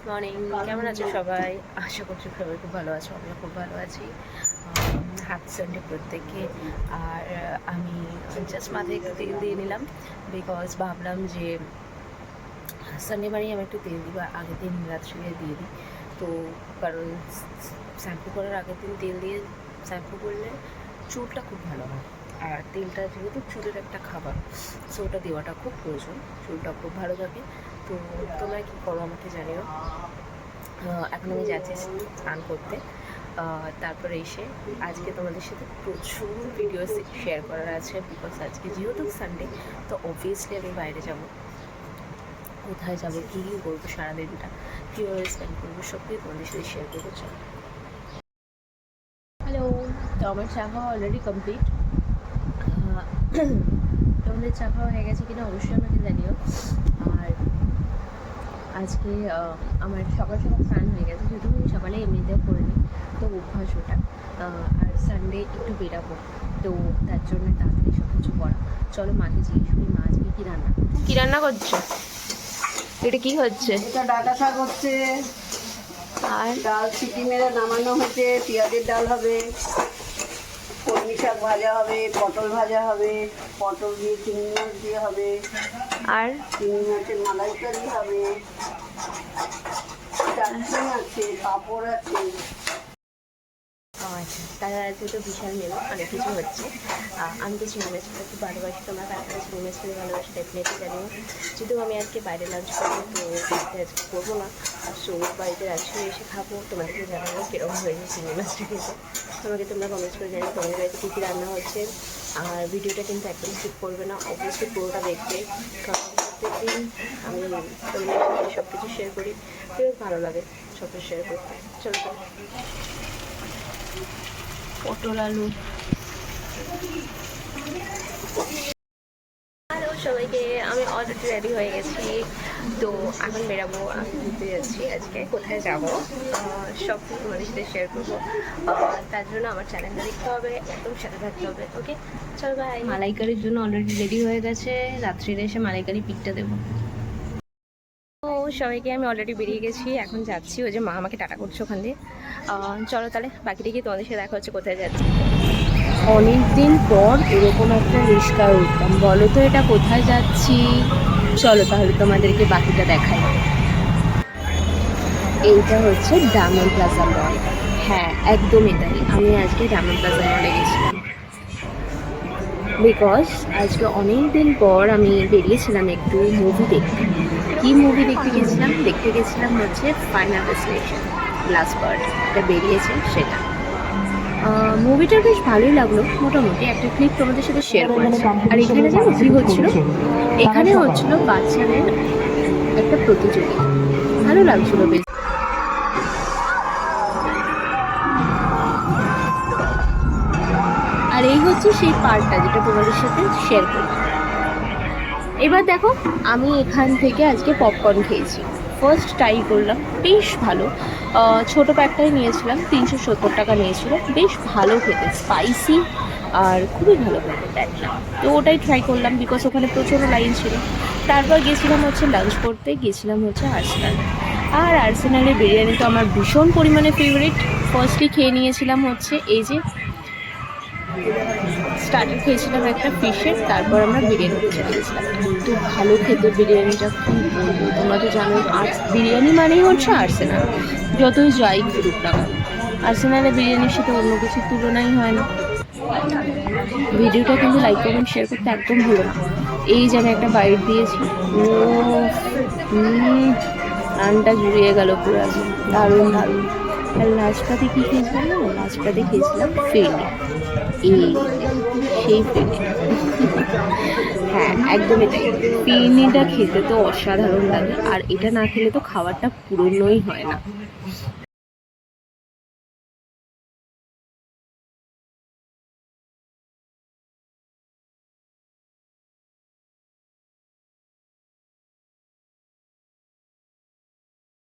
Morning, কেমন আছো সবাই? আশা করছি সবাই খুব ভালো আছো, আমিও খুব ভালো আছি। হ্যাপি সানডে প্রত্যেককে। আর আমি জাস্ট মাথায় একটু তেল দিয়ে নিলাম, বিকজ ভাবলাম যে সানডে মানেই আমি একটু তেল দিই, বা আগের দিন রাত্রে দিয়ে দিই। তো কারণ শ্যাম্পু করার আগের দিন তেল দিয়ে শ্যাম্পু করলে চুলটা খুব ভালো হয়। আর তেলটা যেহেতু চুলের একটা খাবার, সো ওটা দেওয়াটা খুব প্রয়োজন, চুলটা খুব ভালো থাকে। তো তোমরা কী করো আমাকে জানিও। এখন আমি যাচ্ছি স্নান করতে। তারপরে এসে আজকে তোমাদের সাথে প্রচুর ভিডিও শেয়ার করার আছে, বিকজ আজকে যেহেতু সানডে, তো অবভিয়াসলি আমি বাইরে যাব। কোথায় যাবো, কী কী করবো, সারাদিনটা কীভাবে স্পেন্ড করবো, সব কিছু তোমাদের সাথে শেয়ার করবো। চলো। হ্যালো, তো আমার চা খাওয়া অলরেডি কমপ্লিট। তোমাদের চা খাওয়া হয়ে গেছে কিনা অবশ্যই আমাকে জানিও। আর আজকে আমার সকাল সকাল স্নান হয়ে গেছে, যেহেতু আমি সকালে এমনিতেও করে নিই, তো অভ্যাস ওটা। আর সানডে একটু বেরাবো, তো তার জন্য তাড়াতাড়ি সব কিছু করা। চলো মাকে জিজ্ঞেস করি, মা আজকে কী রান্না করছো? এটা কি হচ্ছে? এটা ডাঁটা শাক হচ্ছে, আর ডাল সিটি মেরে নামানো হয়েছে, পেঁয়াজের ডাল হবে, কলমি শাক ভাজা হবে, পটল ভাজা হবে, পটল দিয়ে চিংড়ি মাছ দিয়ে হবে, আর চিংড়ি মাছের মালাইকারি হবে, চাটনি আছে, পাঁপড় আছে। আচ্ছা, তারা আজকে তো বিশাল মেলো, অনেক কিছু হচ্ছে। আমি তো চিংড়ি মাছ খেতে খুব ভালোবাসি, তোমরা কারা কারা চিংড়ি মাছ খেতে ভালোবাসি ডেফিনেটলি জানিও। যদিও আমি আজকে বাইরে লাঞ্চ করবো, তো বাড়িতে আজকে করবো না। সো বাড়িতে রাত্রে এসে খাবো, তোমাদেরকে জানাবো কীরকম হয়েছে চিংড়ি মাছটা খেতে। তোমরা কমেন্টস করে জানিও তোমাদের বাড়িতে কী কী রান্না হচ্ছে। আর ভিডিওটা কিন্তু একদম স্কিপ করবে না, অবশ্যই পুরোটা দেখবে, কারণ প্রত্যেকদিন আমি তোমাদের সাথে সব কিছু শেয়ার করি, বেশ ভালো লাগে সব কিছু শেয়ার করতে। চলো পটল আলু। হ্যালো সবাইকে, আমি অলরেডি রেডি হয়ে গেছি, তো এখন বেরাবো। আমি ঘুরতে যাচ্ছি, আজকে কোথায় যাব সব কিছু তোমাদের সাথে শেয়ার করবো। তার জন্য আমার চ্যানেলটা দেখতে হবে, একদম সাথে থাকতে হবে। ওকে চল ভাই। মালাইকারির জন্য অলরেডি রেডি হয়ে গেছে, রাত্রিরে এসে মালাইকারি পিকটা দেবো। তো সবাইকে আমি অলরেডি বেরিয়ে গেছি, এখন যাচ্ছি। ওই যে মা আমাকে টাটা করছে ওখান দিয়ে। চলো তাহলে বাকিটা গিয়ে তোমাদের সাথে দেখা হচ্ছে কোথায় যাচ্ছি। অনেক দিন পর এরকম একটা রিস্কায় উঠলাম, বলো তো এটা কোথায় যাচ্ছি? চলো তাহলে তোমাদেরকে বাকিটা দেখাই। এইটা হচ্ছে ডায়মন্ড প্লাজা মল। হ্যাঁ, একদম এটাই। আমি আজকে ডায়মন্ড প্লাজা মলে গেছিলাম, বিকজ আজকে অনেক দিন পর আমি বেরিয়েছিলাম একটু মুভি দেখতে। কী মুভি দেখতে গেছিলাম হচ্ছে ফাইনাল ডেস্টিনেশন লাস্ট পার্ট, এটা বেরিয়েছে সেটা। মুভিটা বেশ ভালোই লাগলো, মোটামুটি একটা ক্লিপ তোমাদের সাথে শেয়ার করেছি। আর এখানে জানো কী হচ্ছিল? এখানে হচ্ছিল বাচ্চাদের একটা প্রতিযোগিতা, ভালো লাগছিল বেশ। আর এই হচ্ছে সেই পার্টটা যেটা তোমাদের সাথে শেয়ার করছি। এবার দেখো, আমি এখান থেকে আজকে পপকর্ন খেয়েছি, ফার্স্ট ট্রাই করলাম, বেশ ভালো। ছোটো প্যাকটাই নিয়েছিলাম, 370 টাকা নিয়েছিল, বেশ ভালো খেতে, স্পাইসি আর খুবই ভালো খেতে প্যাকটা। তো ওটাই ট্রাই করলাম, বিকজ ওখানে প্রচুর লাইন ছিল। তারপর গেছিলাম হচ্ছে লাঞ্চ করতে, গেছিলাম হচ্ছে আর্সেনাল। আর আর্সেনালের বিরিয়ানি তো আমার ভীষণ পরিমাণে ফেভারিট। ফার্স্টলি খেয়ে নিয়েছিলাম হচ্ছে এই যে স্টার্টার খেয়েছিলাম একটা ফিশের, তারপর আমরা বিরিয়ানিতে চলে গেছিলাম। এত ভালো খেতে বিরিয়ানিটা, কী বলবো। তোমরা তো জানো বিরিয়ানি মানেই হচ্ছে আর্সেনাল, যতই যাই করুক না কেন, আর্সেনালের বিরিয়ানির সাথে অন্য কিছুর তুলনাই হয় না। ভিডিওটা কিন্তু লাইক কমেন্ট শেয়ার করতে একদম ভুলো না। এই যে আমি একটা বাইট দিয়েছি, ও রানটা জুড়িয়ে গেল পুরো, একদম দারুণ দারুণ। আর লাস্টটাতে কী খেয়েছিলাম না, লাস্টটাতে খেয়েছিলাম ফিরনি, এই সেই ফিরনি। হ্যাঁ একদমই তাই, ফিরনিটা খেতে তো অসাধারণ লাগে, আর এটা না খেলে তো খাবারটা পুরনোই হয় না।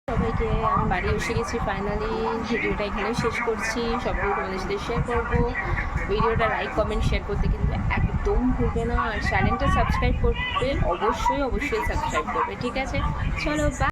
সবাইকে, আমি বাড়ি এসে গেছি ফাইনালি। ভিডিওটা এখানে শেষ করছি, সবগুলো তোমাদের সাথে শেয়ার করবো। ভিডিওটা লাইক কমেন্ট শেয়ার করতে কিন্তু একদম ভুলবে না, আর চ্যানেলটা সাবস্ক্রাইব করতে অবশ্যই সাবস্ক্রাইব করবে। ঠিক আছে, চলো বাই।